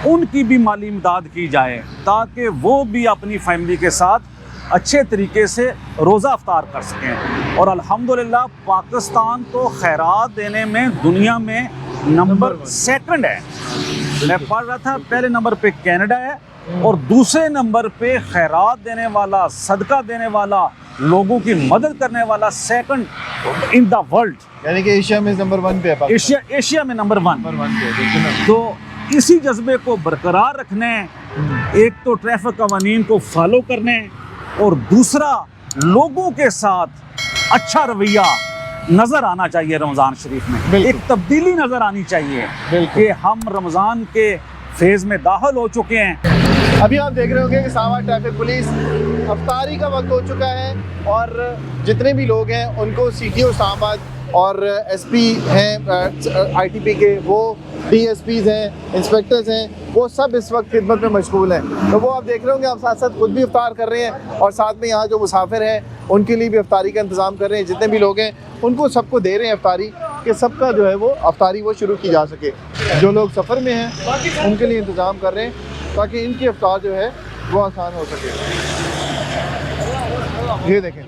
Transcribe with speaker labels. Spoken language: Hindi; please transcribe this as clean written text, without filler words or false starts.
Speaker 1: उनकी भी माली इमदाद की जाए ताकि वो भी अपनी फैमिली के साथ अच्छे तरीके से रोज़ा अफ्तार कर सकें। और अल्हम्दुलिल्लाह पाकिस्तान तो खैरात देने में दुनिया में नंबर 2 है। मैं पढ़ रहा था, पहले नंबर पे कनाडा है और दूसरे नंबर पे खैरात देने वाला, सदका देने वाला, लोगों की मदद करने वाला 2 इन द वर्ल्ड,
Speaker 2: यानी कि एशिया में नंबर 1 पे है।
Speaker 1: एशिया में नंबर 1।
Speaker 2: पे
Speaker 1: तो इसी जज्बे को बरकरार रखने, एक तो ट्रैफिक कवानीन को फॉलो करने और दूसरा लोगों के साथ अच्छा रवैया नज़र आना चाहिए। रमज़ान शरीफ में एक तब्दीली नज़र आनी चाहिए कि हम रमज़ान के फेज़ में दाखिल हो चुके हैं।
Speaker 2: अभी आप देख रहे होंगे कि सावा ट्रैफिक पुलिस, अफ्तारी का वक्त हो चुका है और जितने भी लोग हैं उनको CTO इस्लामाबाद और SP हैं ITP के, वो DSPs हैं, इंस्पेक्टर्स हैं, वो सब इस वक्त खिदमत में मशगूल हैं। तो वो आप देख रहे होंगे, आप साथ साथ खुद भी इफ्तार कर रहे हैं और साथ में यहाँ जो मुसाफिर हैं उनके लिए भी इफ्तारी का इंतज़ाम कर रहे हैं। जितने भी लोग हैं उनको सबको दे रहे हैं इफ्तारी, कि सबका जो है वो अफ्तारी वो शुरू की जा सके। जो लोग सफ़र में हैं उनके लिए इंतज़ाम कर रहे हैं ताकि इनकी इफ्तार जो है वो आसान हो सके। ये देखें।